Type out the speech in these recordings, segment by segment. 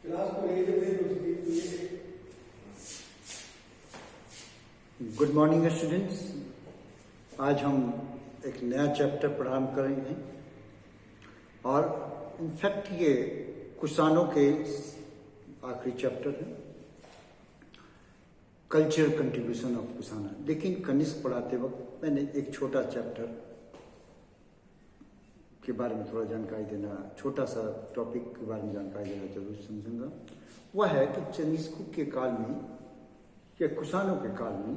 Good morning students. आज हम एक नया चैप्टर प्रारंभ करेंगे और इनफैक्ट ये कुषाणों के आखिरी चैप्टर है, कल्चरल कंट्रीब्यूशन ऑफ कुषाणा। लेकिन कनिष्क पढ़ाते वक्त मैंने एक छोटा चैप्टर के बारे में थोड़ा जानकारी देना, छोटा सा टॉपिक के बारे में जानकारी देना जरूर समझूंगा। वह है कि कनिष्कों के काल में या कुषाणों के काल में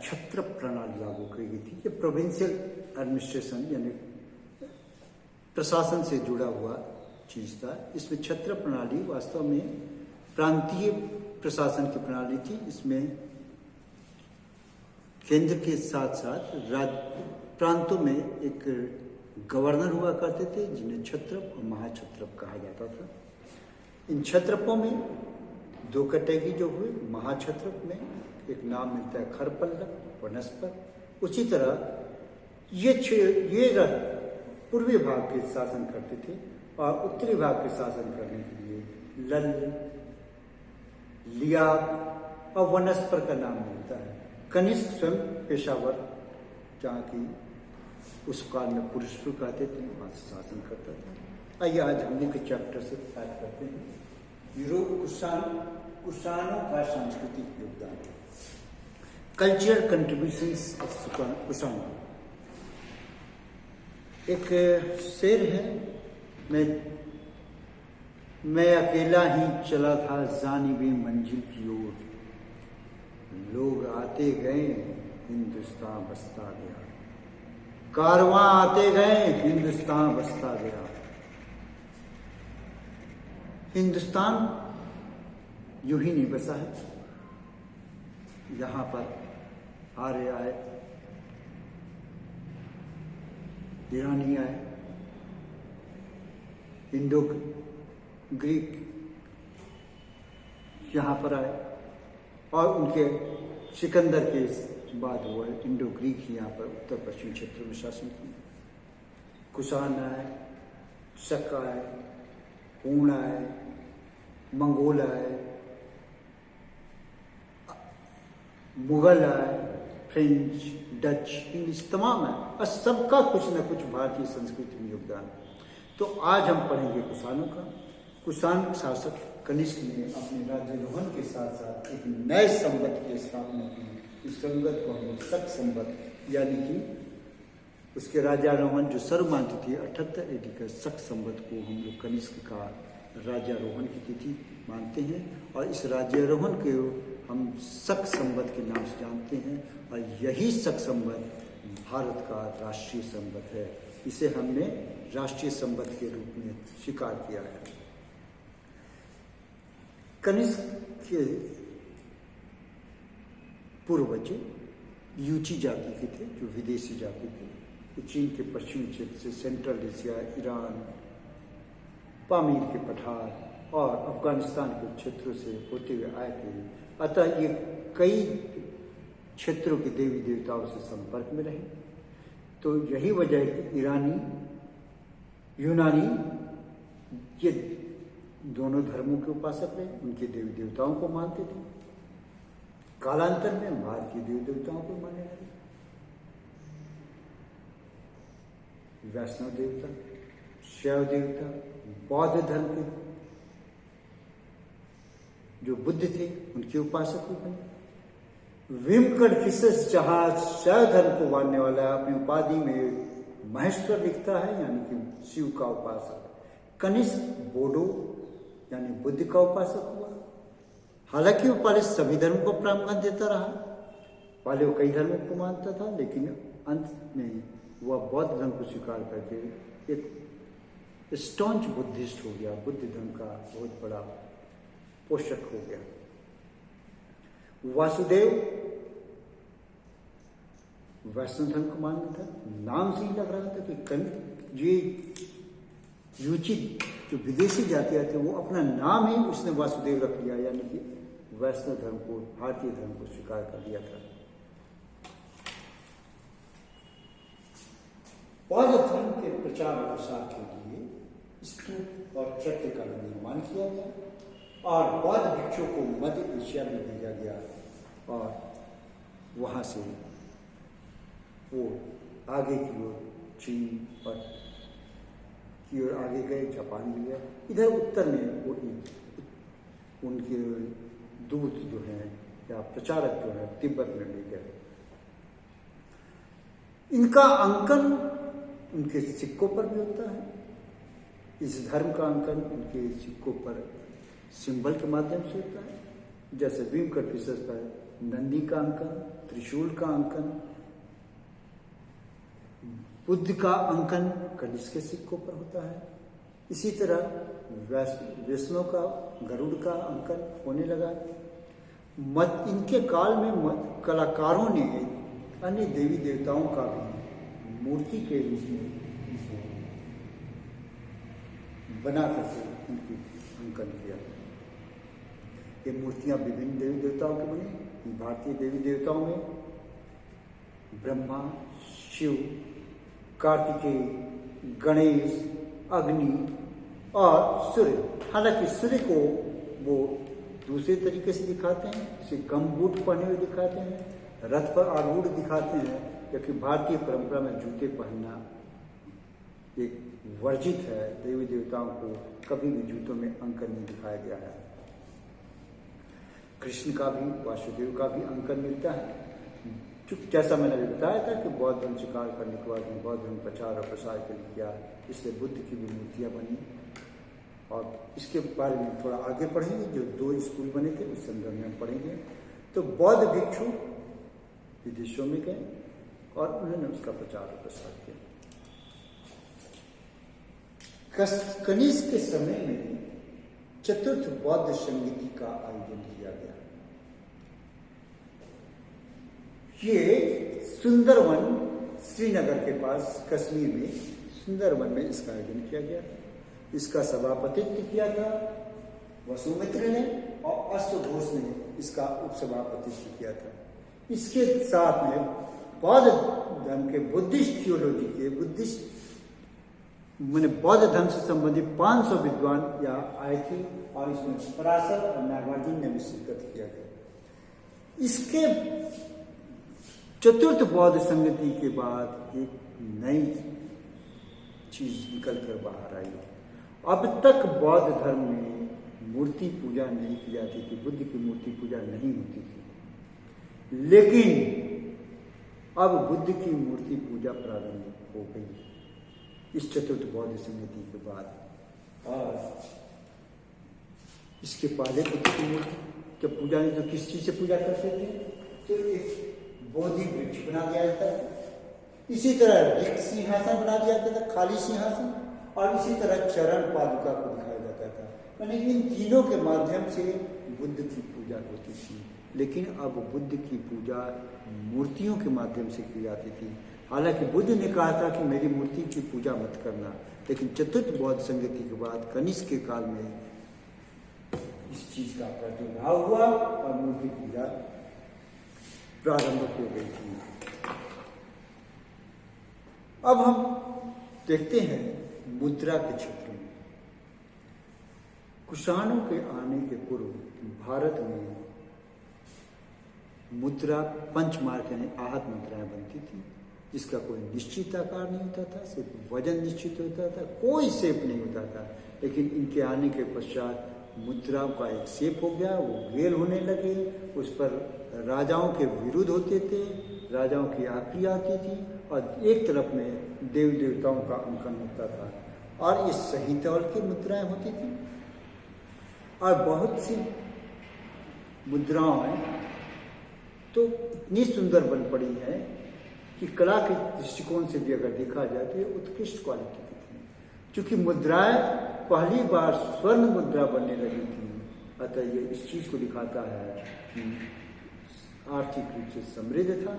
छत्र प्रणाली लागू की गई थी। ये प्रोविंशियल एडमिनिस्ट्रेशन यानी प्रशासन से जुड़ा हुआ चीज था। इसमें छत्र प्रणाली वास्तव में प्रांतीय प्रशासन की प्रणाली थी। इसमें केंद्र के साथ साथ प्रांतों में एक गवर्नर हुआ करते थे जिन्हें छत्रप और महाछत्रप कहा जाता था। इन छत्रपों में दो कैटेगरी जो हुए, महाछत्रप में एक नाम मिलता है खरपल्लव वनस्पत। उसी तरह ये पूर्वी भाग के शासन करते थे और उत्तरी भाग के शासन करने के लिए लल्ल, लियाक और वनस्पत का नाम मिलता है। कनिष्क स्वयं पेशावर, जहाँ की उस काल में पुरुषपुर कहते थे, वहाँ से शासन करता था। आइए आज हमने के चैप्टर से स्टार्ट करते हैं। यूरोप कुषाणों का सांस्कृतिक योगदान, कल्चरल कंट्रीब्यूशंस ऑफ कुषाणा। एक शेर है, मैं अकेला ही चला था जानिबे मंजिल की ओर, लोग आते गए हिंदुस्तान बसता गया, कारवां आते गए हिंदुस्तान बसता गया। हिंदुस्तान यूं ही नहीं बसा है, यहाँ पर आर्य आए, ईरानी आए, इंडो ग्रीक यहाँ पर आए और उनके सिकंदर के बाद हुआ इंडो ग्रीक ही यहाँ पर उत्तर पश्चिम क्षेत्र में शासन किया। कुषाण आए, शक आए, हूण आए, मंगोल आए, मुगल आए, फ्रेंच, डच, इंग्लिश तमाम है और सबका कुछ न कुछ भारतीय संस्कृति में योगदान। तो आज हम पढ़ेंगे कुषाणों का। कुषाण शासक कनिष्क ने अपने राज्यारोहण के साथ साथ एक नए संवत की स्थापना की। इस संवत को हम लोग शक संवत यानी कि उसके राज्यारोहण जो सर्वमान्य थी 78 AD का शक संवत को हम लोग कनिष्क का राज्यारोहण की तिथि मानते हैं और इस राज्यारोहण के हम शक संवत के नाम से जानते हैं और यही शक संवत भारत का राष्ट्रीय संवत है। इसे हमने राष्ट्रीय संवत के रूप में स्वीकार किया है। कनिष्क के पूर्वज यूची जाति के थे, जो विदेशी जाति थे। चीन के पश्चिमी क्षेत्र से सेंट्रल एशिया, ईरान, पामीर के पठार और अफगानिस्तान के क्षेत्रों से होते हुए आए थे। अतः ये कई क्षेत्रों के देवी देवताओं से संपर्क में रहे। तो यही वजह है कि ईरानी, यूनानी ये दोनों धर्मों के उपासक रहे, उनके देवी देवताओं को मानते थे। कालांतर में भारतीय देवी देवताओं को मानने लगे। वैष्णव देवता, शैव देवता, बौद्ध धर्म के जो बुद्ध थे उनके उपासक भी बने। विमकड़फिसस जहाज शैव धर्म को मानने वाला अपनी उपाधि में महेश्वर लिखता है, यानी कि शिव का उपासक। कनिष्क बोडो यानी बुद्ध का उपासक हुआ। हालांकि वो पहले सभी धर्म को प्राधान्य देता रहा, पहले वो कई धर्मों को मानता था, लेकिन अंत में वह बौद्ध धर्म को स्वीकार करके एक स्टॉन्च बुद्धिस्ट हो गया, बुद्ध धर्म का बहुत बड़ा पोषक हो गया। वासुदेव वैष्णव धर्म को मानता था। नाम से ही लग रहा था कि ये यूची जो विदेशी जातियां थे वो अपना नाम ही उसने वासुदेव रख लिया, यानी कि वैष्णव धर्म को, भारतीय धर्म को स्वीकार कर लिया था। बौद्ध धर्म के प्रचार प्रसार के लिए स्तूप और चैत्य का निर्माण किया गया और बौद्ध भिक्षुओं को मध्य एशिया में भेजा गया और वहाँ से वो आगे की ओर चीन और की ओर आगे गए, जापान भी गए। इधर उत्तर में वो उनके दूत जो हैं या प्रचारक जो है तिब्बत में ले गए। इनका अंकन उनके सिक्कों पर भी होता है। इस धर्म का अंकन उनके सिक्कों पर सिंबल के माध्यम से होता है, जैसे विमकटफिशर पर नंदी का अंकन, त्रिशूल का अंकन, बुद्ध का अंकन कनिष्क के सिक्कों पर होता है। इसी तरह वैष्णव का गरुड़ का अंकन होने लगा। इनके काल में कलाकारों ने अन्य देवी देवताओं का भी मूर्ति के रूप में बना करके उनकी अंकन किया। ये मूर्तियां विभिन्न देवी देवताओं के बनी। भारतीय देवी देवताओं में ब्रह्मा, शिव, कार्तिकेय, गणेश, अग्नि और सूर्य। हालांकि सूर्य को वो दूसरे तरीके से दिखाते हैं, इसे गमबूट पहने हुए दिखाते हैं, रथ पर आरूढ़ दिखाते हैं, क्योंकि भारतीय परंपरा में जूते पहनना एक वर्जित है। देवी देवताओं को कभी भी जूतों में अंकन नहीं दिखाया गया है। कृष्ण का भी, वासुदेव का भी अंकन मिलता है। जैसा मैंने अभी बताया था कि बौद्ध धर्म स्वीकार करने के बाद बौद्ध धर्म प्रचार और प्रसार के लिए किया, इसलिए बुद्ध की भी मूर्तियाँ बनी। और इसके बारे में थोड़ा आगे पढ़ेंगे, जो 2 स्कूल बने थे उस संदर्भ में हम पढ़ेंगे। तो बौद्ध भिक्षु विदेशों में गए और उन्होंने उसका प्रचार और प्रसार किया। कनिष्क के समय में चतुर्थ बौद्ध संगीति का आयोजन किया गया। ये सुंदरवन, श्रीनगर के पास कश्मीर में सुंदरवन में इसका आयोजन किया गया। इसका सभापतित्व किया था वसुमित्र ने और अश्वघोष ने इसका उपसभापतित्व किया था। इसके साथ में बौद्ध धर्म के बुद्धिस्ट थियोलॉजी के बौद्ध धर्म से संबंधित 500 विद्वान यहाँ आए थे और इसमें पराशर और नागार्जुन ने भी शिरकत किया गया। इसके चतुर्थ बौद्ध संगति के बाद एक नई चीज निकल कर बाहर आई। अब तक बौद्ध धर्म में मूर्ति पूजा नहीं की जाती थी, बुद्ध की मूर्ति पूजा नहीं होती थी, लेकिन अब बुद्ध की मूर्ति पूजा प्रारंभ हो गई इस चतुर्थ बौद्ध संगति के बाद। और इसके पहले बुद्ध की मूर्ति जब पूजा नहीं तो किस चीज से पूजा करते थे? तो एक बोधि वृक्ष बना दिया जाता था, इसी तरह रिक्त सिंहासन बना दिया जाता था, खाली सिंहासन, और इसी तरह चरण पादुका को दिखाया जाता था। यानी इन तीनों के माध्यम से बुद्ध की पूजा होती थी। लेकिन अब बुद्ध की पूजा मूर्तियों के माध्यम से की जाती थी। हालांकि बुद्ध ने कहा था कि मेरी मूर्ति की पूजा मत करना, लेकिन चतुर्थ बौद्ध संगति के बाद कनिष्क के काल में इस चीज का प्रादुर्भाव हुआ और मूर्ति पूजा प्रारंभ हो गई थी। अब हम देखते हैं मुद्रा के क्षेत्र में। कुषाणों के आने के पूर्व भारत में मुद्रा पंचमार्क यानी आहत मुद्राएं बनती थी, जिसका कोई निश्चित आकार नहीं होता था, सिर्फ वजन निश्चित होता था, कोई शेप नहीं होता था। लेकिन इनके आने के पश्चात मुद्राओं का एक शेप हो गया, वो गेल होने लगे, उस पर राजाओं के विरुद्ध होते थे, राजाओं की आकृति आती थी और एक तरफ में देवी देवताओं का अंकन होता था और ये सही तौल की मुद्राएं होती थी। और बहुत सी मुद्राएं तो इतनी सुंदर बन पड़ी है कि कला के दृष्टिकोण से भी अगर देखा जाए तो ये उत्कृष्ट क्वालिटी की थी। क्योंकि मुद्राएं पहली बार स्वर्ण मुद्रा बनने लगी थी, अतः ये इस चीज को दिखाता है कि आर्थिक रूप से समृद्ध था,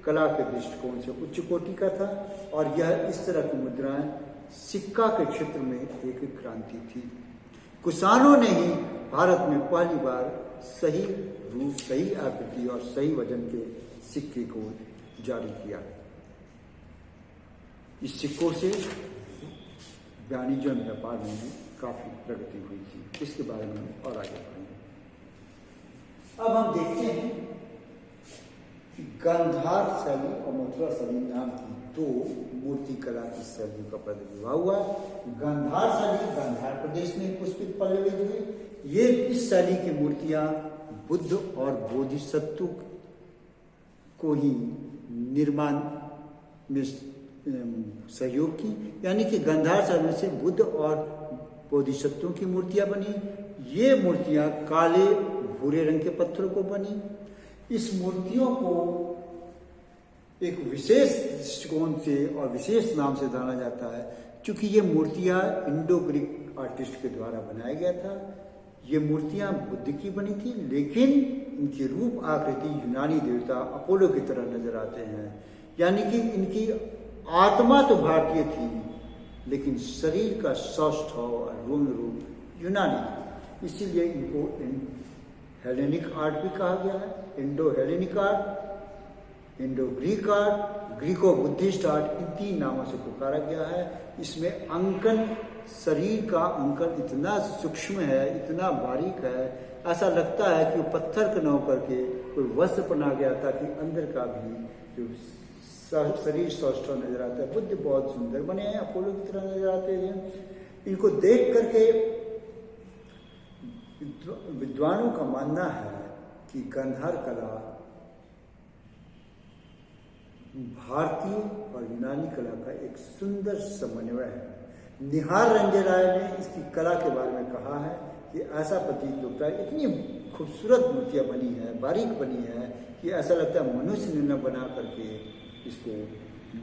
कला के दृष्टिकोण से उच्च कोटि का था। और यह इस तरह की मुद्राएं सिक्का के क्षेत्र में एक क्रांति थी। कुषाणों ने ही भारत में पहली बार सही रूप, सही आकृति और सही वजन के सिक्के को जारी किया। इस सिक्कों से वाणिज्य और व्यापार में भी काफ़ी प्रगति हुई थी। इसके बारे में हम और आगे पढ़ेंगे। अब हम देखते हैं कि गांधार शैली और मथुरा शैली नाम की दो मूर्ति कला की शैलियों का प्रादुर्भाव हुआ। गांधार शैली गांधार प्रदेश में पुष्पित पल्लवित हुई। ये इस शैली की मूर्तियां बुद्ध और बोधिसत्व को ही निर्माण में सहयोग की, यानी कि गांधार शैली से बुद्ध और बोधिसत्वों की मूर्तियां बनी। ये मूर्तियां काले भूरे रंग के पत्थरों को बनी। इस मूर्तियों को एक विशेष दृष्टिकोण से और विशेष नाम से जाना जाता है, क्योंकि ये मूर्तियां इंडो ग्रीक आर्टिस्ट के द्वारा बनाया गया था। ये मूर्तियां बुद्ध की बनी थी, लेकिन इनकी रूप आकृति यूनानी देवता अपोलो की तरह नजर आते हैं। यानी कि इनकी आत्मा तो भारतीय थी, लेकिन शरीर का सौष्ठव और रंग रूप यूनानी था। इसीलिए इनको हेलेनिक आर्ट भी कहा गया है। Indo Hellenic art, Indo Greek art, Greco Buddhist art, इन तीन नामों से पुकारा गया है। इसमें अंकन, शरीर का अंकन इतना सूक्ष्म है, इतना बारीक है, ऐसा लगता है कि वो पत्थर का न करके कोई वस्त्र पहना गया ताकि अंदर का भी जो शरीर सौष्ठव नजर आता है। बुद्ध बहुत सुंदर बने हैं, अपोलो की तरह नजर आते हैं। इनको देख करके विद्वानों का मानना है कि गांधार कला भारतीय और यूनानी कला का एक सुंदर समन्वय है। निहार रंजन राय ने इसकी कला के बारे में कहा है कि ऐसा प्रतीत होता है, इतनी खूबसूरत मूर्तियां बनी है, बारीक बनी है कि ऐसा लगता है मनुष्य ने न बना करके इसको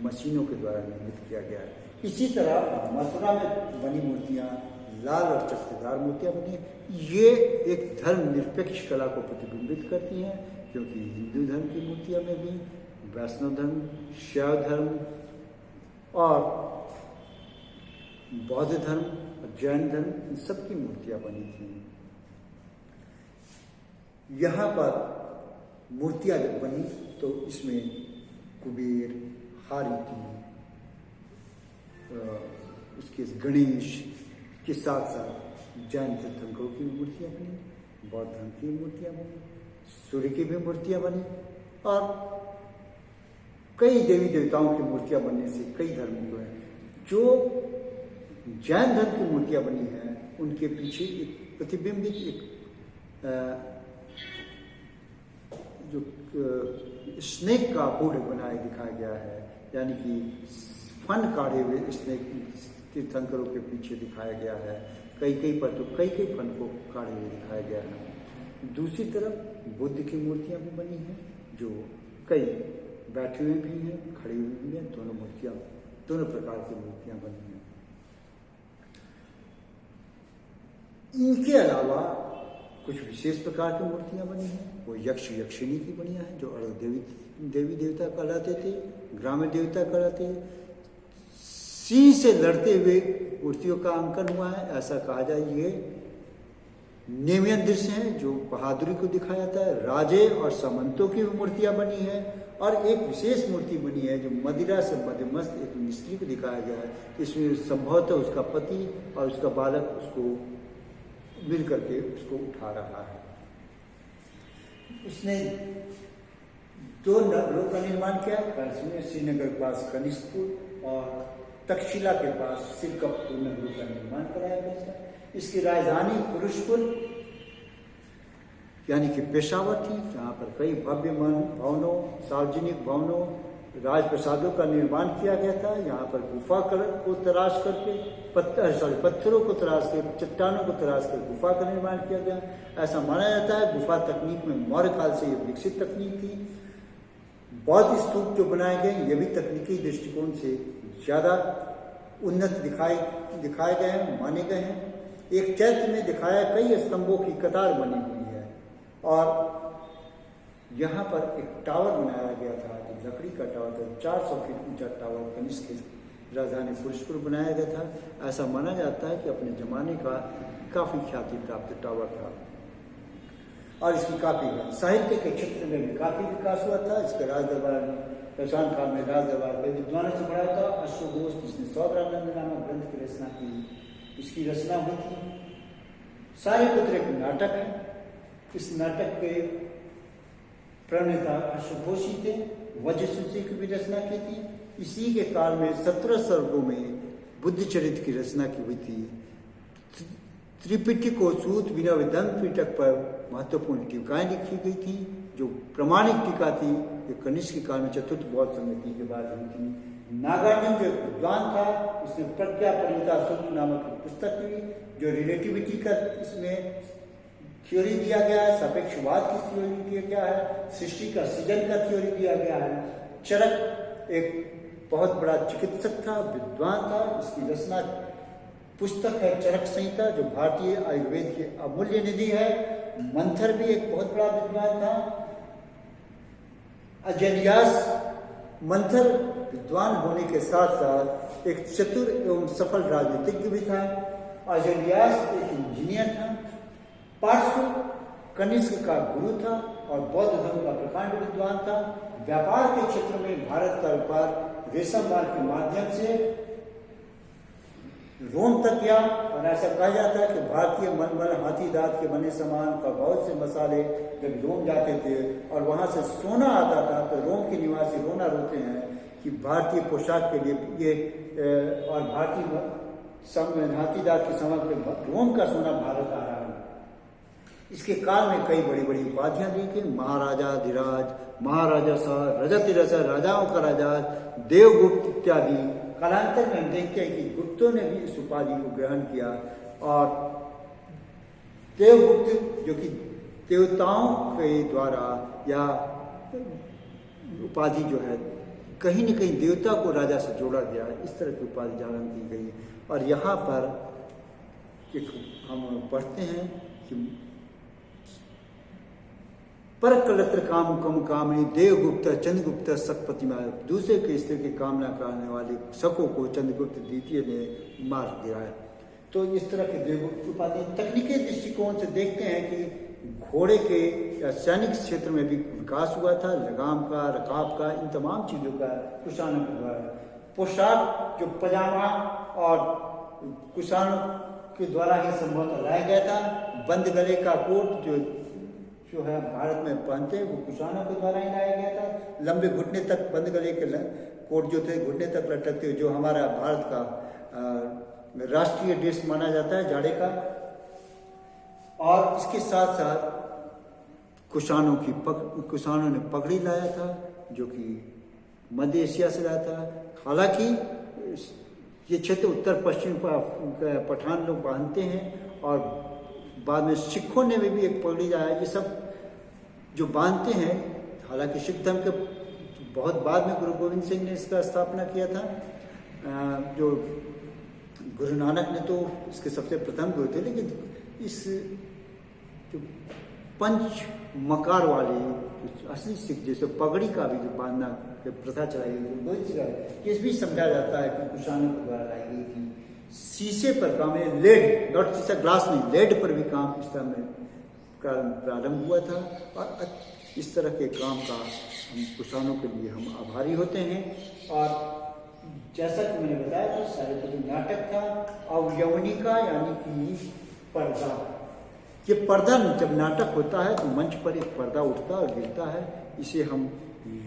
मशीनों के द्वारा निर्मित किया गया है। इसी तरह मथुरा में बनी मूर्तियां लाल और चकचदार मूर्तियां बनी हैं। ये एक धर्म निरपेक्ष कला को प्रतिबिंबित करती हैं, क्योंकि हिंदू धर्म की मूर्तियां में भी वैष्णव धर्म, शैव धर्म और बौद्ध धर्म और जैन धर्म, इन सबकी मूर्तियां बनी थी। यहाँ पर मूर्तियां जब बनी तो इसमें कुबेर, हारीति, उसके गणेश के साथ साथ जैन तीर्थंकरों की भी मूर्तियां बनी, बौद्ध धर्म की मूर्तियां बनी, सूर्य की भी मूर्तियां बनी और कई देवी देवताओं की मूर्तियां बनने से कई धर्मों को है। जो जैन धर्म की मूर्तियां बनी हैं उनके पीछे एक प्रतिबिंबित एक जो स्नेक का हुड बनाए दिखाया गया है, यानी कि फन काढ़े हुए स्नेक तीर्थंकरों के पीछे दिखाया गया है। कई पर तो कई फन को काढ़े हुए दिखाया गया है। दूसरी तरफ बुद्ध की मूर्तियां भी बनी हैं, जो कई बैठे हुए भी हैं, खड़ी हुई भी हैं। दोनों मूर्तियां, दोनों प्रकार की मूर्तियां बनी हैं। इनके अलावा कुछ विशेष प्रकार की मूर्तियां बनी हैं। वो यक्ष यक्षिणी की बनी है, जो अर्ध देवी देवता कहलाते थे, ग्रामीण देवता कहलाते थे। सिंह से लड़ते हुए मूर्तियों का अंकन हुआ है, ऐसा कहा जाए। ये नेमियन दृश्य हैं जो बहादुरी को दिखाया जाता है। राजे और सामंतों की भी मूर्तियां बनी हैं और एक विशेष मूर्ति बनी है जो मदिरा से मध्यमस्त एक स्त्री को दिखाया गया है। इसमें संभवतः उसका पति और उसका बालक उसको मिल करके उसको उठा रहा है। उसने दो नगरों का निर्माण किया, श्रीनगर के पास कनिष्कपुर और तक्षशिला के पास सिरकपपुर नगरों का निर्माण कराया गया था। इसकी राजधानी पुरुषपुर यानी कि पेशावर थी, जहाँ पर कई भव्य भवनों, सार्वजनिक भवनों, राजप्रसादों का निर्माण किया गया था। यहाँ पर गुफा को तराश करके पत्थरों को तराश के, चट्टानों को तराश कर गुफा का निर्माण किया गया। ऐसा माना जाता है गुफा तकनीक में मौर्य काल से ये विकसित तकनीक थी। बौद्ध स्तूप जो बनाए गए ये भी तकनीकी दृष्टिकोण से ज़्यादा उन्नत दिखाए गए हैं, माने गए हैं। एक चैत्य में दिखाया कई स्तंभों की कतार बनी हुई है और यहाँ पर एक टावर बनाया गया था जो लकड़ी का टावर था। 400 फीट ऊंचा टावर कनिष्क की राजधानी पुरुषपुर बनाया गया था। ऐसा माना जाता है कि अपने जमाने का काफ़ी ख्याति प्राप्त टावर था और इसकी काफ़ी साहित्य के क्षेत्र में भी काफ़ी विकास हुआ था। इसके राज दरबार में कुषाण काल में राज दरबार में विद्वानों से पढ़ा था। अश्वघोष जिसने सौभरानंद नामक ग्रंथ की रचना की, इसकी रचना हुई थी। सारे पुत्र एक नाटक है। इस नाटक के प्रणेता अश्वघोष ही थे। वज्रसूची की भी रचना की थी। इसी के काल में 17 सर्गों में बुद्धचरित्र की रचना की हुई थी। त्रिपिटको सूत बिना दंत पिटक पर महत्वपूर्ण टीकाएं लिखी गई थी, जो प्रमाणिक टीका थी। ये कनिष्क के काल में चतुर्थ बौद्ध संगति के बाद हुई थी। नागार्जुन जो एक विद्वान था, उसने प्रज्ञा परिणिता सूत्र नामक पुस्तक की, जो रिलेटिविटी का इसमें थ्योरी दिया गया है, सापेक्षवाद की थ्योरी दिया गया है, सृष्टि का सृजन का थ्योरी दिया गया है। चरक एक बहुत बड़ा चिकित्सक था, विद्वान था। इसकी रचना पुस्तक है चरक संहिता, जो भारतीय आयुर्वेद की अमूल्य निधि है। मंथर भी एक बहुत बड़ा विद्वान था। अजलियास मंथर विद्वान होने के साथ साथ एक चतुर एवं सफल राजनीतिज्ञ भी था। अजलियास एक इंजीनियर था। पार्श्व कनिष्क का गुरु था और बौद्ध धर्म का प्रकांड विद्वान था। व्यापार के क्षेत्र में भारत का व्यापार रेशम मार्ग के माध्यम से रोम तक गया, और ऐसा कहा जाता है कि भारतीय मलमल हाथी दांत के बने सामान का बहुत से मसाले जब रोम जाते थे और वहां से सोना आता था, तो रोम के निवासी रोना रोते हैं कि भारतीय पोशाक के लिए ये और भारतीय हाथी दांत के सामान पे रोम का सोना भारत आ रहा है। इसके काल में कई बड़ी बड़ी उपाधियां दी थी। महाराजा धीराज, महाराजा शाह, रजतिरस राजाओं का राजा, देवगुप्त इत्यादि। कालांतर में हम देखते हैं कि गुप्तों ने भी इस उपाधि को ग्रहण किया, और देवगुप्त जो कि देवताओं के द्वारा या उपाधि जो है कहीं न कहीं देवता को राजा से जोड़ा गया, इस तरह की उपाधि धारण की गई। और यहाँ पर हम पढ़ते हैं कि पर कलत्र काम कम कामनी देवगुप्त चंद्रगुप्त सकपतिमा, दूसरे के स्त्री की कामना करने वाले शकों को चंद्रगुप्त द्वितीय ने मार गिराया। तो इस तरह के देवगुप्त उपाधि तकनीकी दृष्टिकोण से देखते हैं कि घोड़े के या सैनिक क्षेत्र में भी विकास हुआ था। लगाम का, रकाब का, इन तमाम चीजों का कुषाणों के द्वारा। पोशाक जो पजामा और कुषाणों के द्वारा ही संभवतः लाया गया था। बंद गले का कोट जो है भारत में पहनते हैं, वो कुषाणों के द्वारा ही लाया गया था। लंबे घुटने तक बंद गले के कोट जो थे घुटने तक लटकते, जो हमारा भारत का राष्ट्रीय ड्रेस माना जाता है जाड़े का। और इसके साथ साथ कुषाणों ने पगड़ी लाया था, जो कि मध्य एशिया से लाया था। हालांकि ये क्षेत्र उत्तर पश्चिम पठान लोग बांधते हैं, और बाद में सिखों ने भी एक पगड़ी लाया। ये सब जो बांधते हैं, हालांकि सिख धर्म के बहुत बाद में गुरु गोविंद सिंह ने इसका स्थापना किया था। जो गुरु नानक ने तो इसके सबसे प्रथम गुरु थे, लेकिन इस जो पंच मकार वाले असली सिख जैसे पगड़ी का भी जो बांधना प्रथा चलाई गई, इस भी समझा जाता है कि कुषाणों के द्वारा लाई गई थी। शीशे पर काम है, लेड, नॉट शीशा ग्लास नहीं, लेड पर भी काम इस तरह में प्रारंभ हुआ था। और इस तरह के काम का हम कुषाणों के लिए हम आभारी होते हैं। और जैसा कि मैंने बताया था, सारे नाटक था। और यवनिका यानी कि पर्दा, ये पर्दा जब नाटक होता है तो मंच पर एक पर्दा उठता और गिरता है, इसे हम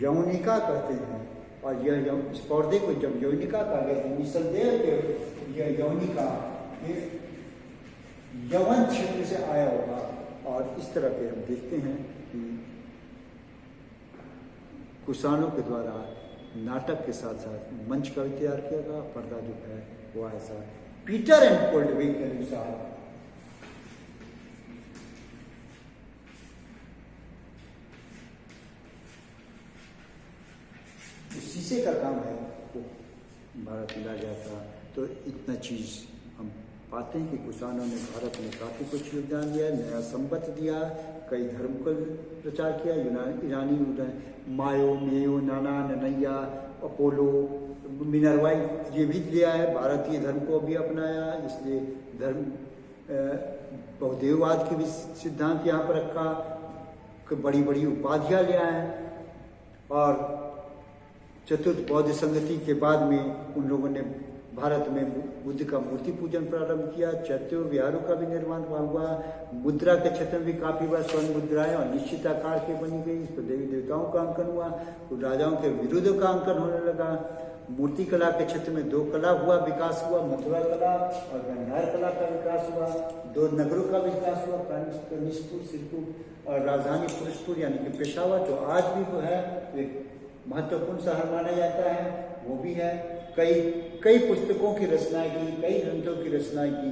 यवनिका कहते हैं। और यह इस पर्दे को जब यवनिका कहा गया तो निसंदेह यह यवनिका यवन क्षेत्र से आया होगा। और इस तरह के हम देखते हैं कि कुषाणों के द्वारा नाटक के साथ साथ मंच का भी तैयार किया गया। पर्दा जो है वो ऐसा पीटर एंड कोल्डविल के अनुसार शीशे का काम है वो भारत में ला गया था। तो इतना चीज हम पाते हैं कि कुषाणों ने भारत में काफ़ी कुछ योगदान दिया, नया संपत्ति दिया, कई धर्म को प्रचार किया। ईरानी मायो मेयो नाना ननैया अपोलो मिनरवाई ये भी लिया है, भारतीय धर्म को भी अपनाया। इसलिए धर्म बहुदेववाद के भी सिद्धांत यहाँ पर रखा, बड़ी बड़ी उपाधियाँ ले आए। और चतुर्थ बौद्ध संगति के बाद में उन लोगों ने भारत में बुद्ध का मूर्ति पूजन प्रारंभ किया। चैत्य विहारों का भी निर्माण हुआ। मुद्रा के क्षेत्र में भी काफी बार स्वर्ण मुद्राएं और निश्चित आकार की बनी गई। इस पर देवी देवताओं का अंकन हुआ, तो राजाओं के विरुद्ध का अंकन होने लगा। मूर्ति कला के क्षेत्र में दो कला हुआ विकास हुआ, मथुरा कला और गंधार कला का विकास हुआ। दो नगरों का विकास हुआ, कनिष्पुर, सिरपुर और राजधानी पुरुषपुर यानी कि पेशावर, जो आज भी वो है एक महत्वपूर्ण शहर माना जाता है, वो भी है। कई पुस्तकों की रचनाएं की, कई ग्रंथों की रचनाएं की।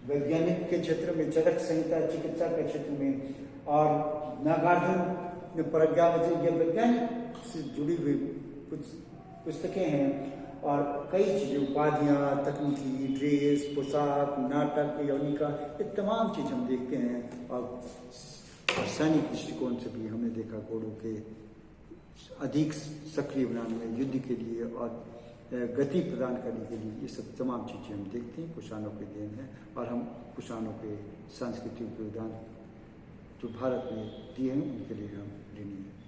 वैज्ञानिक के क्षेत्र में चरक संहिता, चिकित्सा के क्षेत्र में, और नागार्जुन प्रज्ञा वैज्ञानिक से जुड़ी हुई कुछ पुस्तकें हैं। और कई चीजें, उपाधियां, तकनीकी, ड्रेस, पोशाक, नाटक, यौनिका, ये तमाम चीज हम देखते हैं। और सैनिक दृष्टिकोण से भी हमने देखा घोड़ों के अधिक सक्रिय बनाने में, युद्ध के लिए और गति प्रदान करने के लिए, ये सब तमाम चीज़ें हम देखते हैं कुषाणों के देन है। और हम कुषाणों के सांस्कृतिक योगदान जो भारत में दिए हैं उनके लिए हम ऋणी हैं।